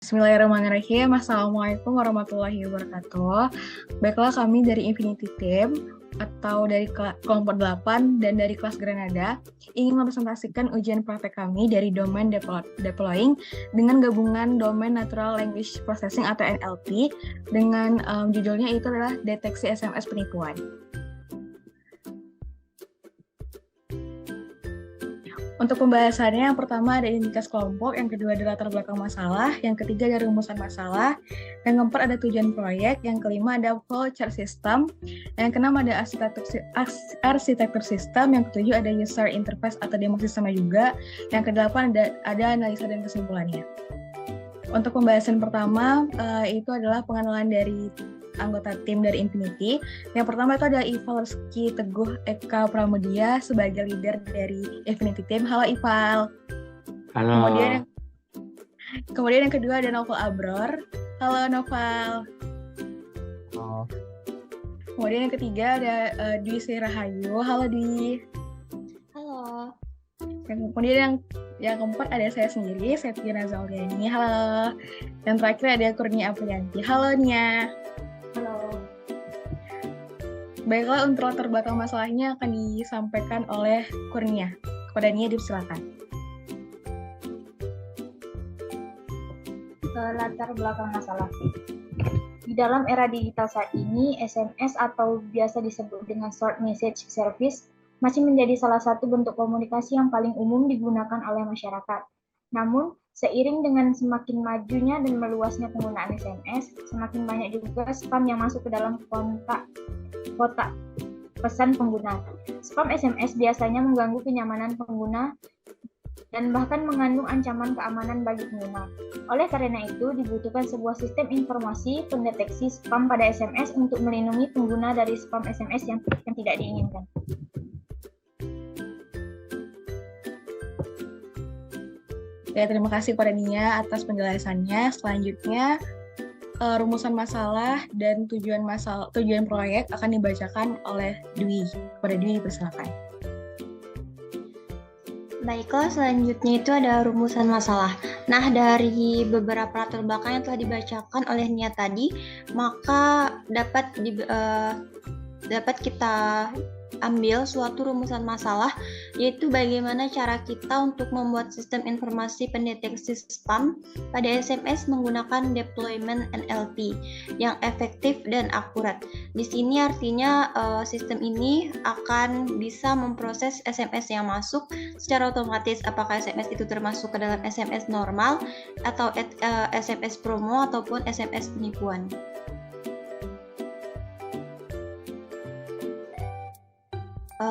Bismillahirrahmanirrahim. Assalamualaikum warahmatullahi wabarakatuh. Baiklah, kami dari Infinity Team atau dari kelompok 8 dan dari kelas Granada ingin mempresentasikan ujian praktek kami dari domain deploying dengan gabungan domain Natural Language Processing atau NLP dengan judulnya itu adalah deteksi SMS penipuan. Untuk pembahasannya, yang pertama ada identitas kelompok, yang kedua ada latar belakang masalah, yang ketiga ada rumusan masalah, yang keempat ada tujuan proyek, yang kelima ada flowchart system, yang keenam ada arsitektur sistem, yang ketujuh ada user interface atau demo sistemnya juga, yang kedelapan ada analisa dan kesimpulannya. Untuk pembahasan pertama, itu adalah pengenalan dari anggota tim dari Infinity. Yang pertama itu ada Ival Rizky Teguh Eka Pramudia sebagai leader dari Infinity Team. Halo Ival. Halo. Kemudian yang kedua ada Novel Abror. Halo Novel. Halo. Kemudian yang ketiga ada Dwi Sirahayu. Halo Dwi. Halo. Kemudian yang keempat ada saya sendiri, Septiana Zauliani. Halo. Yang terakhir ada Kurnia Aprianti. Halo Nia. Halo. Baiklah, untuk latar belakang masalahnya akan disampaikan oleh Kurnia. Kepada Nia, dipersilakan. Latar belakang masalah. Di dalam era digital saat ini, SMS atau biasa disebut dengan Short Message Service masih menjadi salah satu bentuk komunikasi yang paling umum digunakan oleh masyarakat. Namun, seiring dengan semakin majunya dan meluasnya penggunaan SMS, semakin banyak juga spam yang masuk ke dalam kotak pesan pengguna. Spam SMS biasanya mengganggu kenyamanan pengguna dan bahkan mengandung ancaman keamanan bagi pengguna. Oleh karena itu, dibutuhkan sebuah sistem informasi pendeteksi spam pada SMS untuk melindungi pengguna dari spam SMS yang tidak diinginkan. Ya, terima kasih pada Nia atas penjelasannya. Selanjutnya, rumusan masalah dan tujuan proyek akan dibacakan oleh Dwi. Pada Dwi, persilakan. Baiklah, selanjutnya itu ada rumusan masalah. Nah, dari beberapa latar belakang yang telah dibacakan oleh Nia tadi, maka dapat kita ambil suatu rumusan masalah, yaitu bagaimana cara kita untuk membuat sistem informasi pendeteksi spam pada SMS menggunakan deployment NLP yang efektif dan akurat. Di sini artinya sistem ini akan bisa memproses SMS yang masuk secara otomatis, apakah SMS itu termasuk ke dalam SMS normal atau SMS promo ataupun SMS penipuan.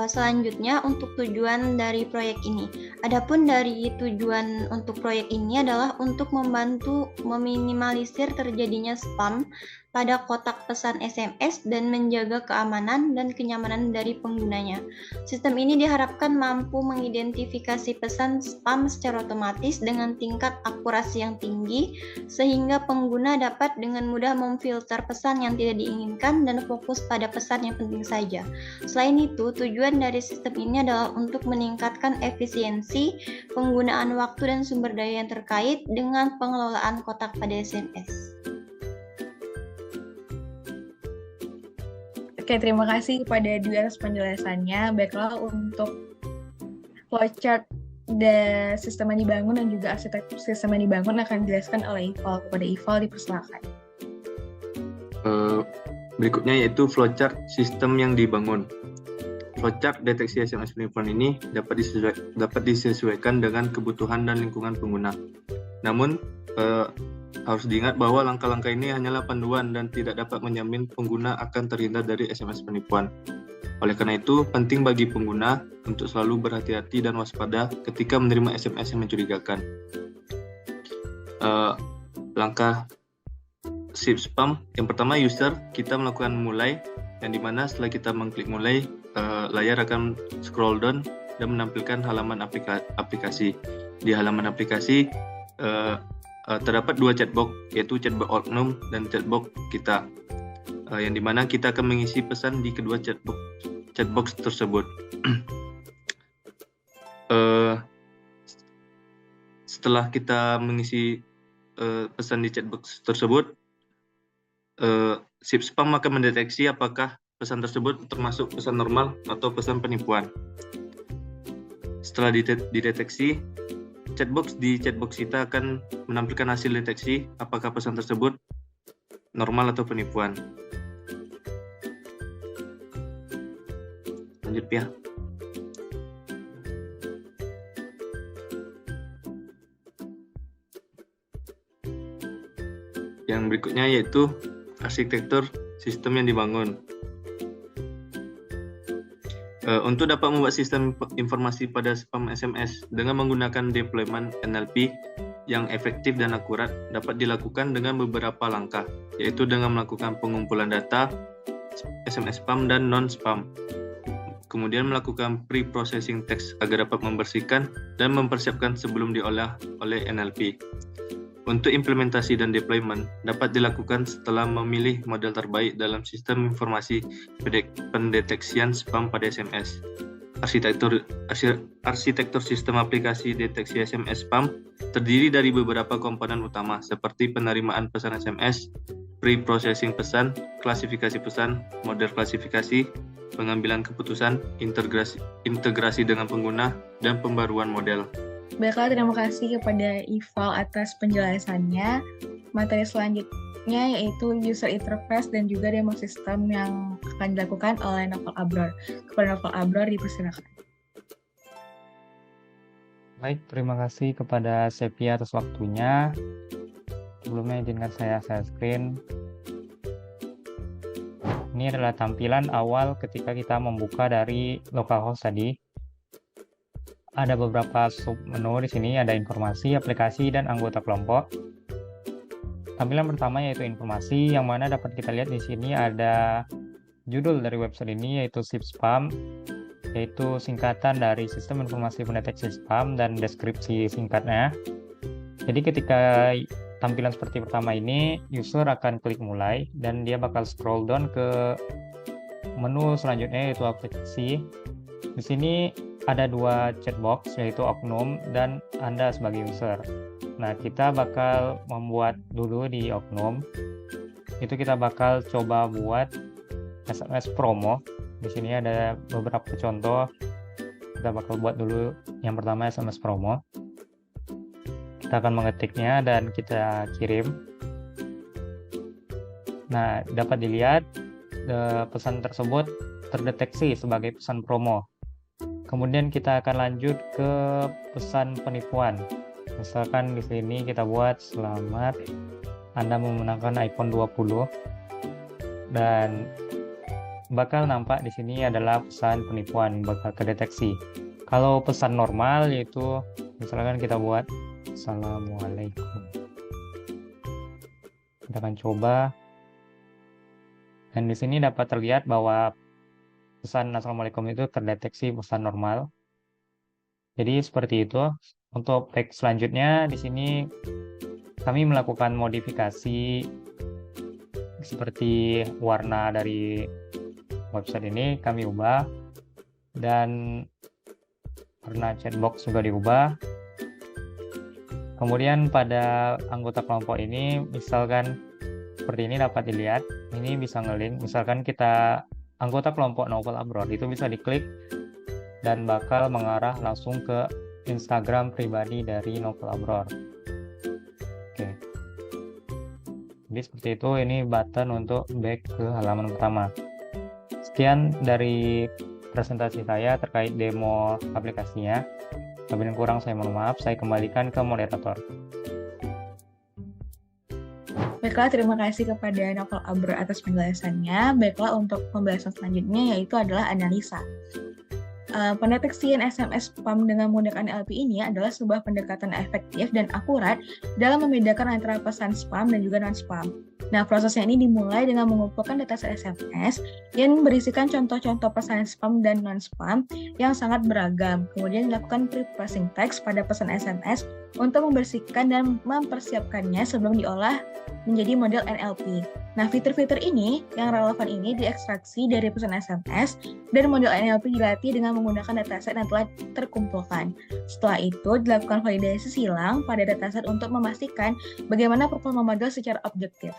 Selanjutnya untuk tujuan dari proyek ini. Adapun dari tujuan untuk proyek ini adalah untuk membantu meminimalisir terjadinya spam pada kotak pesan SMS dan menjaga keamanan dan kenyamanan dari penggunanya. Sistem ini diharapkan mampu mengidentifikasi pesan spam secara otomatis dengan tingkat akurasi yang tinggi sehingga pengguna dapat dengan mudah memfilter pesan yang tidak diinginkan dan fokus pada pesan yang penting saja. Selain itu, tujuan dari sistem ini adalah untuk meningkatkan efisiensi penggunaan waktu dan sumber daya yang terkait dengan pengelolaan kotak pada SMS. Oke, terima kasih kepada Dwi atas penjelasannya. Baiklah, untuk flowchart dan sistem yang dibangun dan juga arsitektur sistem yang dibangun akan dijelaskan oleh Ival. Kepada Ival, dipersilakan. Berikutnya yaitu flowchart sistem yang dibangun. Flowchart deteksi SMS penipuan ini dapat disesuaikan dengan kebutuhan dan lingkungan pengguna. Namun, harus diingat bahwa langkah-langkah ini hanyalah panduan dan tidak dapat menjamin pengguna akan terhindar dari SMS penipuan. Oleh karena itu, penting bagi pengguna untuk selalu berhati-hati dan waspada ketika menerima SMS yang mencurigakan. Langkah save spam, yang pertama user, kita melakukan mulai, yang dimana setelah kita mengklik mulai, layar akan scroll down dan menampilkan halaman aplikasi. Di halaman aplikasi, terdapat dua chatbox, yaitu chatbox oknum dan chatbox kita, yang dimana kita akan mengisi pesan di kedua chatbox tersebut. Setelah kita mengisi pesan di chatbox tersebut, SIP spam akan mendeteksi apakah pesan tersebut termasuk pesan normal atau pesan penipuan. Setelah dideteksi, chatbox kita akan menampilkan hasil deteksi apakah pesan tersebut normal atau penipuan. Lanjut ya. Yang berikutnya yaitu arsitektur sistem yang dibangun. Untuk dapat membuat sistem informasi pada spam SMS dengan menggunakan deployment NLP yang efektif dan akurat dapat dilakukan dengan beberapa langkah, yaitu dengan melakukan pengumpulan data SMS spam dan non-spam. Kemudian melakukan pre-processing teks agar dapat membersihkan dan mempersiapkan sebelum diolah oleh NLP. Untuk implementasi dan deployment dapat dilakukan setelah memilih model terbaik dalam sistem informasi pendeteksian spam pada SMS. Arsitektur sistem aplikasi deteksi SMS spam terdiri dari beberapa komponen utama seperti penerimaan pesan SMS, pre-processing pesan, klasifikasi pesan, model klasifikasi, pengambilan keputusan, integrasi dengan pengguna, dan pembaruan model. Baiklah, terima kasih kepada Ival atas penjelasannya. Materi selanjutnya yaitu user interface dan juga demo sistem yang akan dilakukan oleh Novel Abror. Kepada Novel Abror dipersilakan. Baik, terima kasih kepada Sepia atas waktunya. Sebelumnya izinkan saya share screen. Ini adalah tampilan awal ketika kita membuka dari localhost tadi. Ada beberapa submenu di sini, ada informasi, aplikasi, dan anggota kelompok. Tampilan pertama yaitu informasi, yang mana dapat kita lihat di sini ada judul dari website ini yaitu SIP spam, yaitu singkatan dari Sistem Informasi Pendeteksi Spam dan deskripsi singkatnya. Jadi ketika tampilan seperti pertama ini, user akan klik mulai dan dia bakal scroll down ke menu selanjutnya yaitu aplikasi. Di sini ada dua chatbox yaitu Oknum dan Anda sebagai user. Nah, kita bakal membuat dulu di Oknum. Itu kita bakal coba buat SMS promo. Di sini ada beberapa contoh. Kita bakal buat dulu yang pertama SMS promo. Kita akan mengetiknya dan kita kirim. Nah, dapat dilihat pesan tersebut terdeteksi sebagai pesan promo. Kemudian kita akan lanjut ke pesan penipuan. Misalkan di sini kita buat selamat Anda memenangkan iPhone 20 dan bakal nampak di sini adalah pesan penipuan bakal kedeteksi. Kalau pesan normal yaitu misalkan kita buat Assalamualaikum. Kita akan coba. Dan di sini dapat terlihat bahwa pesan Assalamualaikum itu terdeteksi pesan normal. Jadi seperti itu. Untuk teks selanjutnya di sini kami melakukan modifikasi seperti warna dari website ini kami ubah dan warna chatbox juga diubah. Kemudian pada anggota kelompok ini misalkan seperti ini dapat dilihat, ini bisa ngelink. Misalkan kita anggota kelompok Novel Abror itu bisa diklik dan bakal mengarah langsung ke Instagram pribadi dari Novel Abror. Oke. Jadi seperti itu, ini button untuk back ke halaman pertama. Sekian dari presentasi saya terkait demo aplikasinya. Apabila kurang saya mohon maaf, saya kembalikan ke moderator. Baiklah, terima kasih kepada Novel Abror atas penjelasannya. Baiklah, untuk pembahasan selanjutnya yaitu adalah analisa. Pendeteksian SMS spam dengan menggunakan NLP ini adalah sebuah pendekatan efektif dan akurat dalam membedakan antara pesan spam dan juga non-spam. Nah, prosesnya ini dimulai dengan mengumpulkan data SMS yang berisikan contoh-contoh pesan spam dan non-spam yang sangat beragam. Kemudian dilakukan pre-processing teks pada pesan SMS untuk membersihkan dan mempersiapkannya sebelum diolah menjadi model NLP. Nah, fitur-fitur ini yang relevan ini diekstraksi dari pesan SMS dan model NLP dilatih dengan menggunakan dataset yang telah terkumpulkan. Setelah itu, dilakukan validasi silang pada dataset untuk memastikan bagaimana performa model secara objektif.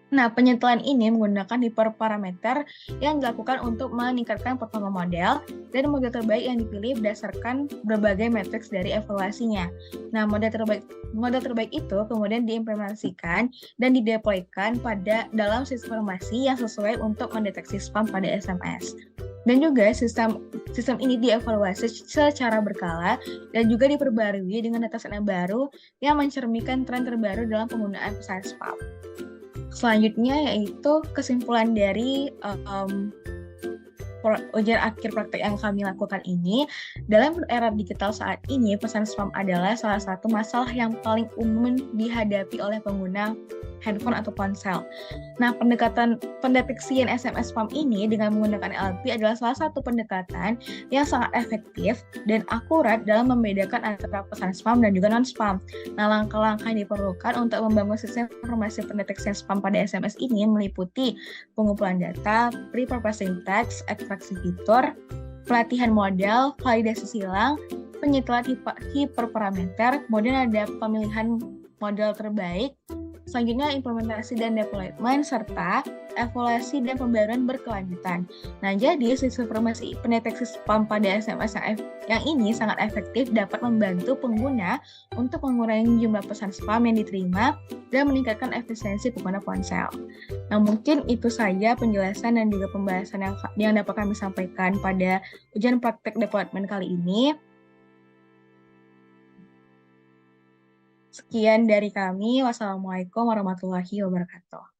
Nah, penyetelan ini menggunakan hiperparameter yang dilakukan untuk meningkatkan performa model dan model terbaik yang dipilih berdasarkan berbagai matriks dari evaluasinya. Nah, model terbaik itu kemudian diimplementasikan dan dideploykan dalam sistem informasi yang sesuai untuk mendeteksi spam pada SMS. Dan juga sistem ini dievaluasi secara berkala dan juga diperbarui dengan dataset yang baru yang mencerminkan tren terbaru dalam penggunaan pesan spam. Selanjutnya yaitu kesimpulan dari ujian akhir praktek yang kami lakukan ini. Dalam era digital saat ini, pesan spam adalah salah satu masalah yang paling umum dihadapi oleh pengguna handphone atau ponsel. Nah, pendekatan pendeteksian SMS spam ini dengan menggunakan NLP adalah salah satu pendekatan yang sangat efektif dan akurat dalam membedakan antara pesan spam dan juga non-spam. Nah, langkah-langkah yang diperlukan untuk membangun sistem informasi pendeteksian spam pada SMS ini meliputi pengumpulan data, pre-processing text, ekstraksi fitur, pelatihan model, validasi silang, penyetelan hiperparameter, kemudian ada pemilihan model terbaik, selanjutnya implementasi dan deployment, serta evaluasi dan pembaruan berkelanjutan. Nah, jadi sistem informasi pendeteksi spam pada SMS yang ini sangat efektif dapat membantu pengguna untuk mengurangi jumlah pesan spam yang diterima dan meningkatkan efisiensi pengguna ponsel. Nah, mungkin itu saja penjelasan dan juga pembahasan yang dapat kami sampaikan pada ujian praktek deployment kali ini. Sekian dari kami. Wassalamualaikum warahmatullahi wabarakatuh.